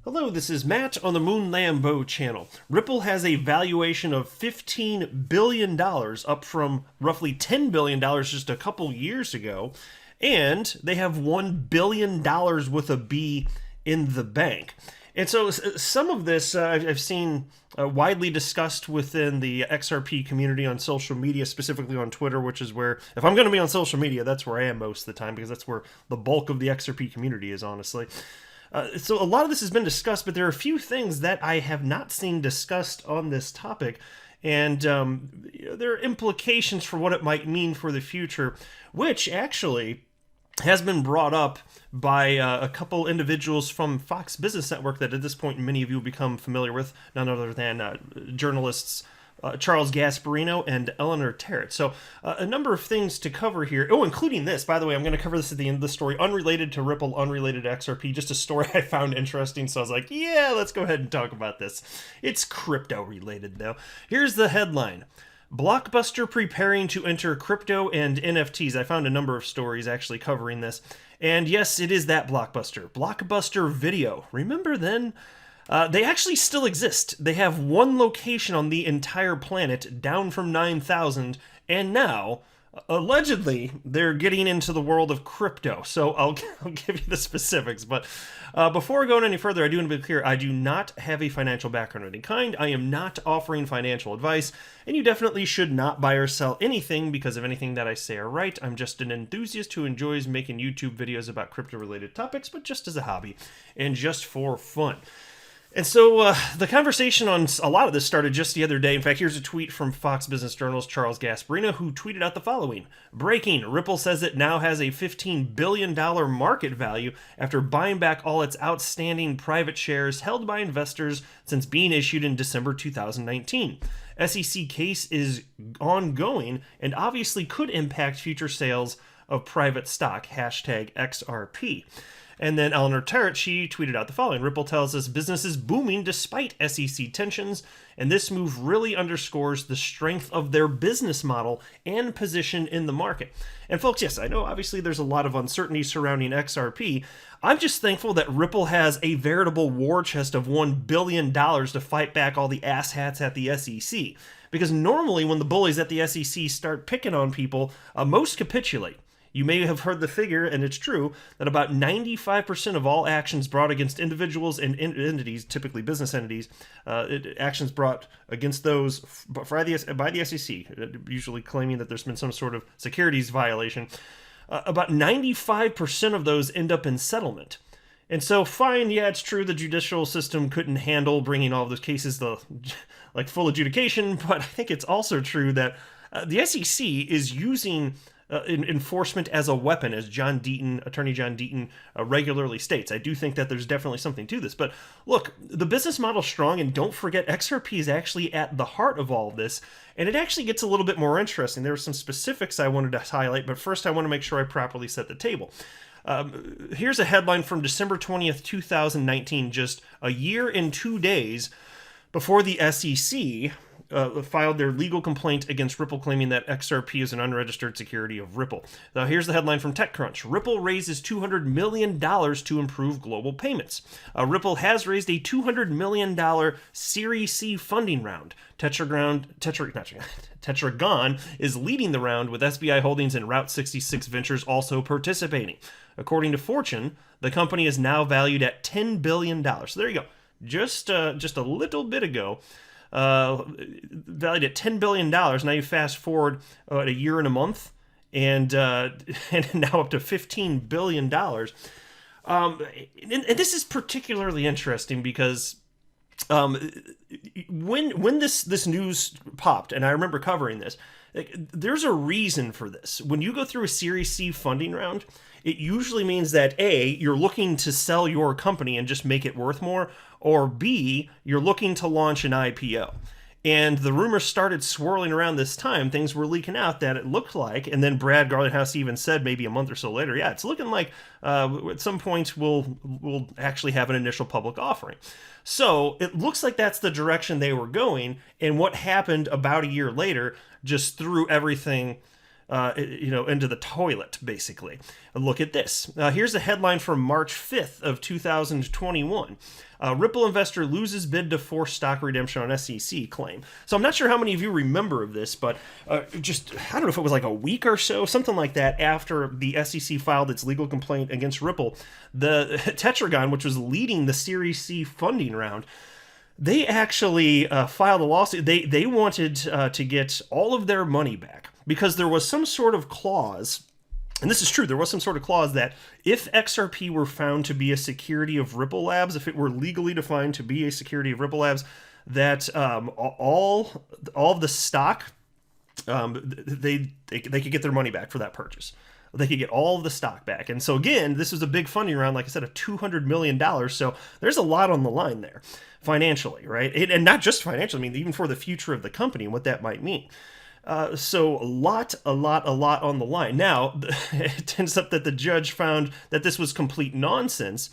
Hello, this is Matt on the Moon Lambo channel. Ripple has a valuation of $15 billion, up from roughly $10 billion just a couple years ago, and they have $1 billion with a B in the bank. And so some of this I've seen widely discussed within the XRP community on social media, specifically on Twitter, which is where, if I'm going to be on social media, that's where I am most of the time, because that's where the bulk of the XRP community is, honestly. So a lot of this has been discussed, but there are a few things that I have not seen discussed on this topic, and there are implications for what it might mean for the future, which actually has been brought up by a couple individuals from Fox Business Network that at this point many of you will become familiar with, none other than journalists Charles Gasparino and Eleanor Terrett. So a number of things to cover here. Oh, including this. By the way, I'm going to cover this at the end of the story. Unrelated to Ripple, unrelated to XRP. Just a story I found interesting. So I was like, yeah, let's go ahead and talk about this. It's crypto related, though. Here's the headline. Blockbuster preparing to enter crypto and NFTs. I found a number of stories actually covering this. And yes, it is that Blockbuster. Blockbuster Video. Remember then? They actually still exist. They have one location on the entire planet, down from 9,000, and now, allegedly, they're getting into the world of crypto. So I'll give you the specifics, but before going any further, I do want to be clear, I do not have a financial background of any kind. I am not offering financial advice, and you definitely should not buy or sell anything because of anything that I say are right. I'm just an enthusiast who enjoys making YouTube videos about crypto-related topics, but just as a hobby and just for fun. And so the conversation on a lot of this started just the other day. In fact, here's a tweet from Fox Business Journal's Charles Gasparino, who tweeted out the following. Breaking, Ripple says it now has a $15 billion market value after buying back all its outstanding private shares held by investors since being issued in December 2019. SEC case is ongoing and obviously could impact future sales of private stock, hashtag XRP. And then Eleanor Terrett, she tweeted out the following. Ripple tells us business is booming despite SEC tensions, and this move really underscores the strength of their business model and position in the market. And folks, yes, I know obviously there's a lot of uncertainty surrounding XRP. I'm just thankful that Ripple has a veritable war chest of $1 billion to fight back all the asshats at the SEC. Because normally when the bullies at the SEC start picking on people, most capitulate. You may have heard the figure, and it's true, that about 95% of all actions brought against individuals and entities, typically business entities, actions brought against those by the SEC, usually claiming that there's been some sort of securities violation, about 95% of those end up in settlement. And so, fine, yeah, it's true the judicial system couldn't handle bringing all of those cases to like full adjudication, but I think it's also true that the SEC is using enforcement as a weapon, as Attorney John Deaton regularly states. I do think that there's definitely something to this. But look, the business model's strong, and don't forget, XRP is actually at the heart of all of this, and it actually gets a little bit more interesting. There are some specifics I wanted to highlight, but first I want to make sure I properly set the table. Here's a headline from December 20th, 2019, just a year and 2 days before the SEC filed their legal complaint against Ripple, claiming that XRP is an unregistered security of Ripple. Now, here's the headline from TechCrunch. Ripple raises $200 million to improve global payments. Ripple has raised a $200 million Series C funding round. Tetragon is leading the round, with SBI Holdings and Route 66 Ventures also participating. According to Fortune, the company is now valued at $10 billion. So there you go. Just a little bit ago, valued at $10 billion. Now you fast forward a year and a month, and now up to $15 billion. And this is particularly interesting because when this news popped, and I remember covering this, there's a reason for this. When you go through a Series C funding round, it usually means that A, you're looking to sell your company and just make it worth more, or B, you're looking to launch an IPO. And the rumors started swirling around this time. Things were leaking out that it looked like, and then Brad Garlinghouse even said maybe a month or so later, yeah, it's looking like at some point we'll actually have an initial public offering. So it looks like that's the direction they were going, and what happened about a year later just threw everything into the toilet, basically. Look at this. Here's a headline from March 5th of 2021. Ripple investor loses bid to force stock redemption on SEC claim. So I'm not sure how many of you remember of this, but I don't know if it was like a week or so, something like that, after the SEC filed its legal complaint against Ripple, the Tetragon, which was leading the Series C funding round, they actually filed a lawsuit. They wanted to get all of their money back because there was some sort of clause, and this is true, there was some sof clause that if XRP were found to be a security of Ripple Labs, if it were legally defined to be a security of Ripple Labs, that all of the stock, they could get their money back for that purchase. They could get all of the stock back. And so again, this was a big funding round, like I said, of $200 million. So there's a lot on the line there financially, right? And not just financially, I mean, even for the future of the company and what that might mean. So a lot on the line. Now, it ends up that the judge found that this was complete nonsense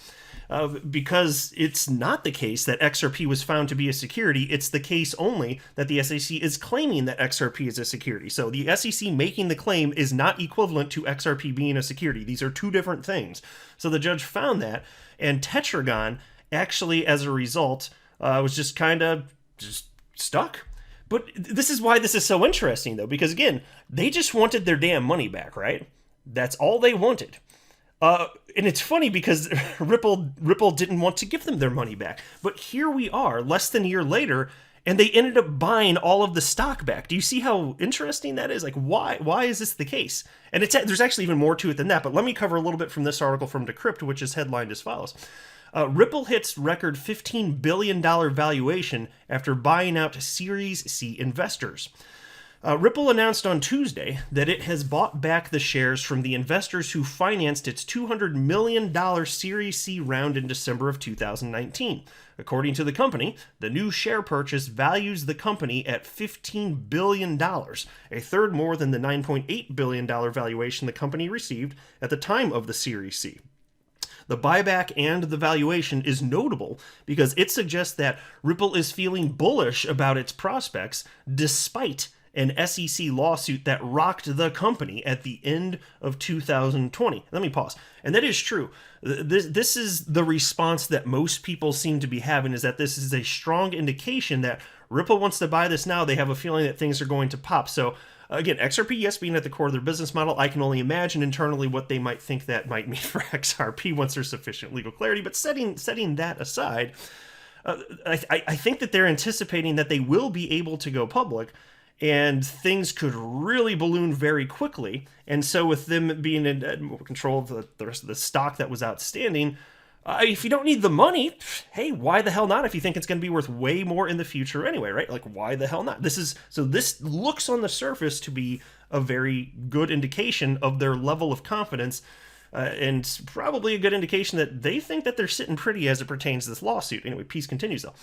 because it's not the case that XRP was found to be a security. It's the case only that the SEC is claiming that XRP is a security. So the SEC making the claim is not equivalent to XRP being a security. These are two different things. So the judge found that, and Tetragon actually, as a result, was just kind of stuck. But this is why this is so interesting, though, because, again, they just wanted their damn money back, right? That's all they wanted. And it's funny because Ripple didn't want to give them their money back. But here we are, less than a year later, and they ended up buying all of the stock back. Do you see how interesting that is? Like, why is this the case? And there's actually even more to it than that, but let me cover a little bit from this article from Decrypt, which is headlined as follows. Ripple hits record $15 billion valuation after buying out Series C investors. Ripple announced on Tuesday that it has bought back the shares from the investors who financed its $200 million Series C round in December of 2019. According to the company, the new share purchase values the company at $15 billion, a third more than the $9.8 billion valuation the company received at the time of the Series C. The buyback and the valuation is notable because it suggests that Ripple is feeling bullish about its prospects despite an SEC lawsuit that rocked the company at the end of 2020. Let me pause. And that is true. This is the response that most people seem to be having, is that this is a strong indication that Ripple wants to buy this now. They have a feeling that things are going to pop. So again, XRP, yes, being at the core of their business model, I can only imagine internally what they might think that might mean for XRP once there's sufficient legal clarity. But setting that aside, I think that they're anticipating that they will be able to go public, and things could really balloon very quickly. And so with them being in more control of the rest of the stock that was outstanding, if you don't need the money, hey, why the hell not? If you think it's going to be worth way more in the future anyway, right? Like, why the hell not? This looks on the surface to be a very good indication of their level of confidence, and probably a good indication that they think that they're sitting pretty as it pertains to this lawsuit. Anyway, piece continues though.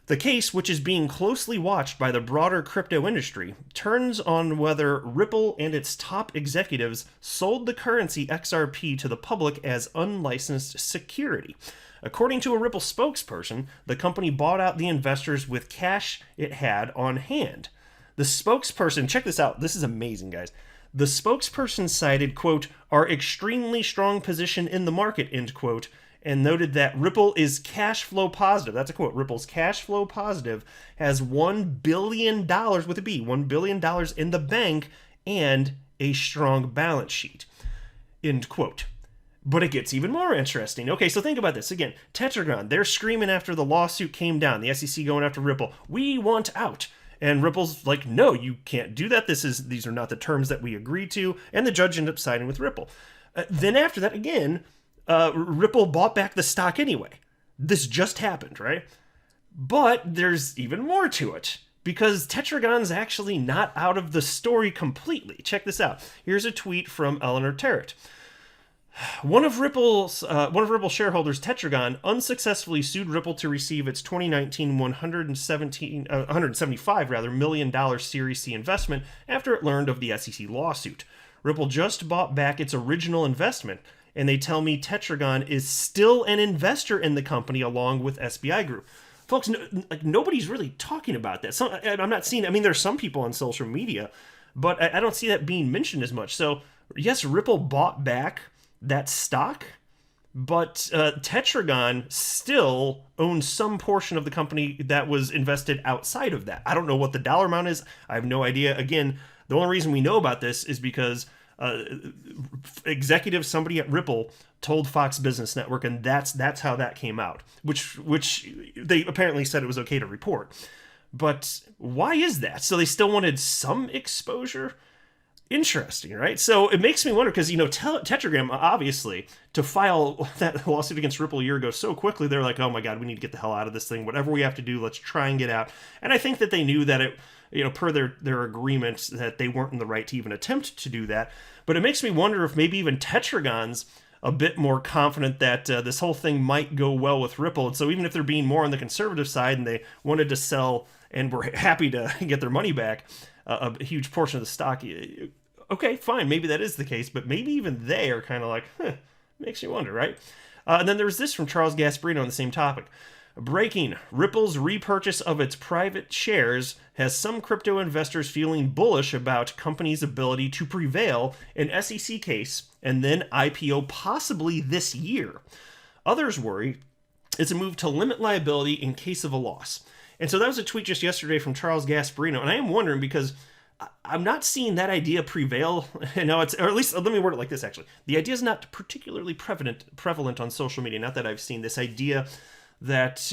The case, which is being closely watched by the broader crypto industry, turns on whether Ripple and its top executives sold the currency XRP to the public as unlicensed security. According to a Ripple spokesperson, the company bought out the investors with cash it had on hand. The spokesperson, check this out, this is amazing, guys. The spokesperson cited, quote, "our extremely strong position in the market," end quote, and noted that Ripple is cash flow positive. That's a quote. Ripple's cash flow positive, has $1 billion with a B, $1 billion in the bank, and a strong balance sheet. End quote. But it gets even more interesting. Okay, so think about this. Again, Tetragon, they're screaming after the lawsuit came down. The SEC going after Ripple. We want out. And Ripple's like, no, you can't do that. These are not the terms that we agreed to. And the judge ended up siding with Ripple. Then after that, again, Ripple bought back the stock anyway. This just happened, right? But there's even more to it, because Tetragon's actually not out of the story completely. Check this out. Here's a tweet from Eleanor Terrett. One of Ripple's shareholders, Tetragon, unsuccessfully sued Ripple to receive its 2019 $175 million Series C investment after it learned of the SEC lawsuit. Ripple just bought back its original investment, and they tell me Tetragon is still an investor in the company along with SBI Group. Folks, nobody's really talking about that. I'm not seeing. I mean, there's some people on social media, but I don't see that being mentioned as much. So yes, Ripple bought back that stock, but Tetragon still owns some portion of the company that was invested outside of that. I don't know what the dollar amount is. I have no idea. Again, the only reason we know about this is because executive, somebody at Ripple, told Fox Business Network, and that's how that came out, which they apparently said it was okay to report. But why is that? So they still wanted some exposure? Interesting, right? So it makes me wonder, because, Tetragram, obviously, to file that lawsuit against Ripple a year ago so quickly, they're like, oh my God, we need to get the hell out of this thing. Whatever we have to do, let's try and get out. And I think that they knew that it, per their agreements, that they weren't in the right to even attempt to do that. But it makes me wonder if maybe even Tetragon's a bit more confident that this whole thing might go well with Ripple. And so even if they're being more on the conservative side and they wanted to sell and were happy to get their money back, a huge portion of the stock, okay, fine, maybe that is the case, but maybe even they are kind of like, makes you wonder, right? And then there's this from Charles Gasparino on the same topic. Breaking, Ripple's repurchase of its private shares has some crypto investors feeling bullish about company's ability to prevail in SEC case and then IPO possibly this year. Others worry it's a move to limit liability in case of a loss. And so that was a tweet just yesterday from Charles Gasparino, and I am wondering, because I'm not seeing that idea prevail. Or at least let me word it like this, actually. The idea is not particularly prevalent on social media, not that I've seen this idea that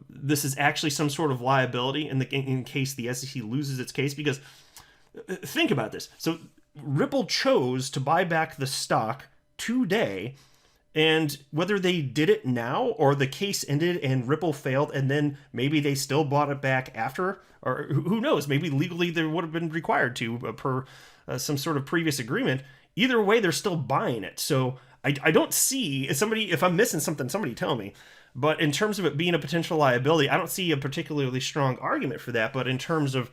this is actually some sort of liability in case the SEC loses its case. Because think about this. So Ripple chose to buy back the stock today, and whether they did it now or the case ended and Ripple failed and then maybe they still bought it back after, or who knows, maybe legally they would have been required to per some sort of previous agreement. Either way, they're still buying it. So I don't see, if I'm missing something, somebody tell me. But in terms of it being a potential liability, I don't see a particularly strong argument for that. But in terms of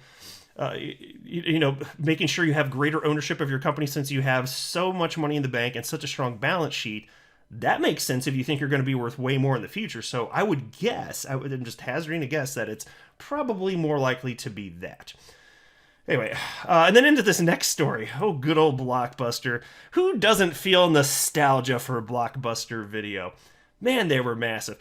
making sure you have greater ownership of your company, since you have so much money in the bank and such a strong balance sheet, that makes sense if you think you're going to be worth way more in the future. So I would guess, I'm just hazarding a guess, that it's probably more likely to be that. Anyway, and then into this next story. Oh, good old Blockbuster. Who doesn't feel nostalgia for a Blockbuster video? Man, they were massive.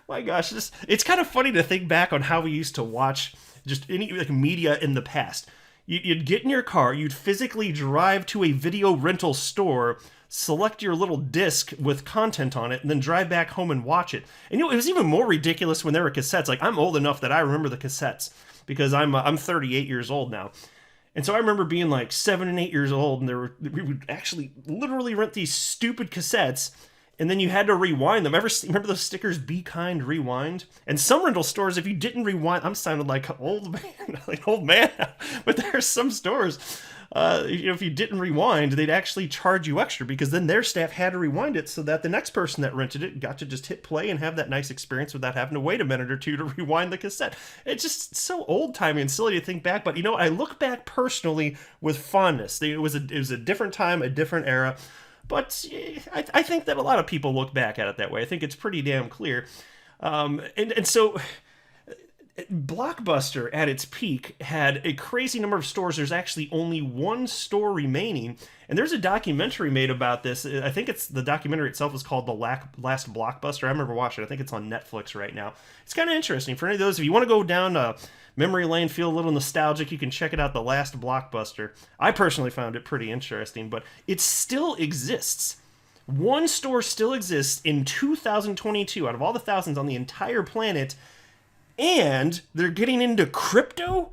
My gosh, it's kind of funny to think back on how we used to watch just any media in the past. You'd get in your car, you'd physically drive to a video rental store, select your little disc with content on it, and then drive back home and watch it. And it was even more ridiculous when there were cassettes. Like, I'm old enough that I remember the cassettes, because I'm 38 years old now. And so I remember being like 7 and 8 years old, and we would actually literally rent these stupid cassettes, and then you had to rewind them. Remember those stickers, Be Kind, Rewind? And some rental stores, if you didn't rewind, I'm sounding like old man, but there are some stores, if you didn't rewind, they'd actually charge you extra, because then their staff had to rewind it so that the next person that rented it got to just hit play and have that nice experience without having to wait a minute or two to rewind the cassette. It's just so old-timey and silly to think back, but I look back personally with fondness. It was a different time, a different era. But I think that a lot of people look back at it that way. I think it's pretty damn clear. And so Blockbuster at its peak had a crazy number of stores. There's actually only one store remaining. And there's a documentary made about this. I think the documentary itself is called The Last Blockbuster. I remember watching it. I think it's on Netflix right now. It's kind of interesting. For any of those, if you want to go down memory lane, feel a little nostalgic, you can check it out, The Last Blockbuster. I personally found it pretty interesting, but it still exists. One store still exists in 2022 out of all the thousands on the entire planet, and they're getting into crypto?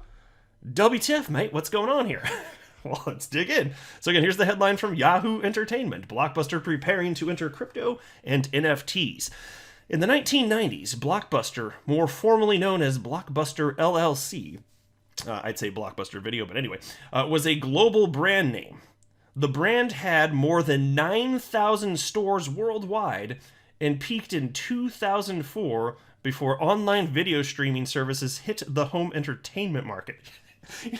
WTF, mate, what's going on here? Well, let's dig in. So again, here's the headline from Yahoo Entertainment. Blockbuster preparing to enter crypto and NFTs. In the 1990s, Blockbuster, more formally known as Blockbuster LLC, I'd say Blockbuster Video, but anyway, was a global brand name. The brand had more than 9,000 stores worldwide and peaked in 2004 before online video streaming services hit the home entertainment market.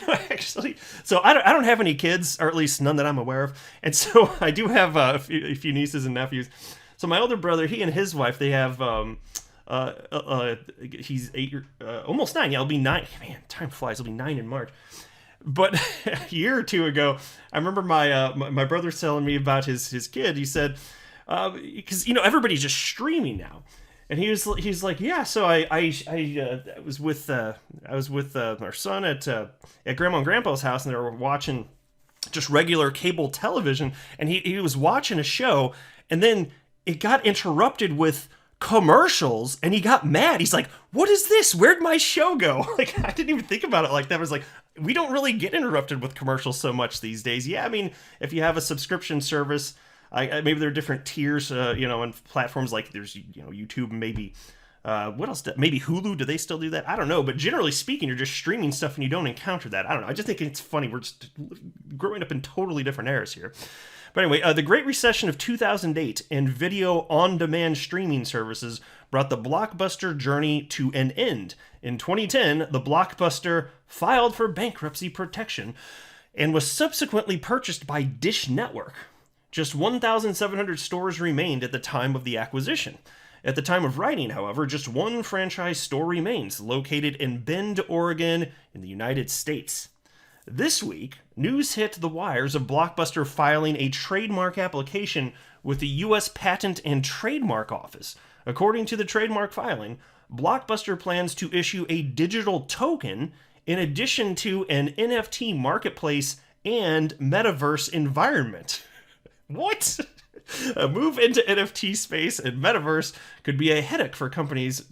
Actually, so I don't have any kids, or at least none that I'm aware of, and so I do have a few nieces and nephews. So my older brother, he and his wife, they have he's 8, almost 9. Yeah, he'll be 9. Man, time flies. He'll be 9 in March. But a year or two ago, I remember my brother telling me about his kid. He said, because everybody's just streaming now, and he's like, yeah. So I was with our son at Grandma and Grandpa's house, and they were watching just regular cable television, and he was watching a show, and then it got interrupted with commercials, and he got mad. He's like, what is this? Where'd my show go? Like, I didn't even think about it like that. I was like, we don't really get interrupted with commercials so much these days. Yeah, I mean, if you have a subscription service, maybe there are different tiers, on platforms like there's, YouTube, maybe. What else? Maybe Hulu? Do they still do that? I don't know. But generally speaking, you're just streaming stuff and you don't encounter that. I don't know. I just think it's funny. We're just growing up in totally different eras here. But anyway, the Great Recession of 2008 and video on-demand streaming services brought the Blockbuster journey to an end. In 2010, the Blockbuster filed for bankruptcy protection and was subsequently purchased by Dish Network. Just 1,700 stores remained at the time of the acquisition. At the time of writing, however, just one franchise store remains, located in Bend, Oregon, in the United States. This week, news hit the wires of Blockbuster filing a trademark application with the U.S. Patent and Trademark Office. According to the trademark filing, Blockbuster plans to issue a digital token in addition to an NFT marketplace and metaverse environment. What? A move into NFT space and metaverse could be a headache for companies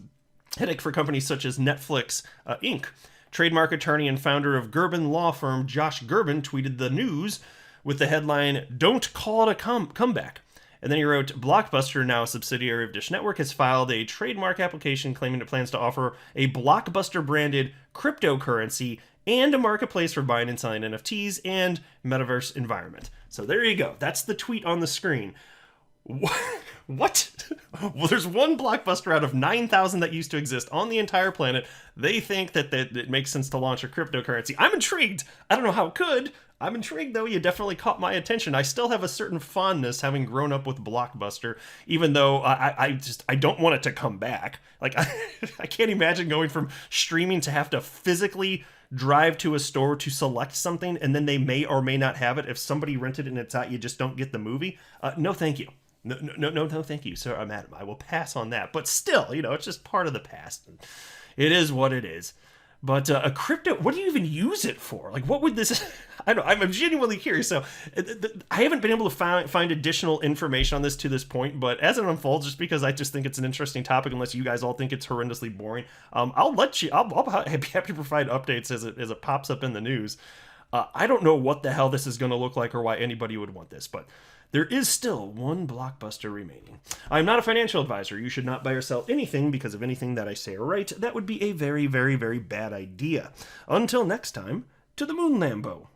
such as Netflix, Inc. Trademark attorney and founder of Gerben law firm Josh Gerben tweeted the news with the headline, "Don't call it a comeback." And then he wrote, Blockbuster, now a subsidiary of Dish Network, has filed a trademark application claiming it plans to offer a Blockbuster-branded cryptocurrency and a marketplace for buying and selling NFTs and metaverse environment. So there you go. That's the tweet on the screen. What? Well, there's one Blockbuster out of 9,000 that used to exist on the entire planet. They think that it makes sense to launch a cryptocurrency. I'm intrigued. I don't know how it could. I'm intrigued, though. You definitely caught my attention. I still have a certain fondness having grown up with Blockbuster, even though I don't want it to come back. Like, I can't imagine going from streaming to have to physically drive to a store to select something, and then they may or may not have it. If somebody rented it and it's out, you just don't get the movie. No, thank you. No, thank you, sir. Madam, I will pass on that. But still, it's just part of the past. It is what it is. But a crypto, what do you even use it for? Like, what would this? I don't know. I'm genuinely curious. So, I haven't been able to find additional information on this to this point. But as it unfolds, just because I just think it's an interesting topic, unless you guys all think it's horrendously boring, I'll let you. I'll be happy to provide updates as it pops up in the news. I don't know what the hell this is going to look like or why anybody would want this, but there is still one Blockbuster remaining. I'm not a financial advisor. You should not buy or sell anything because of anything that I say or write. That would be a very, very, very bad idea. Until next time, to the moon, Lambo.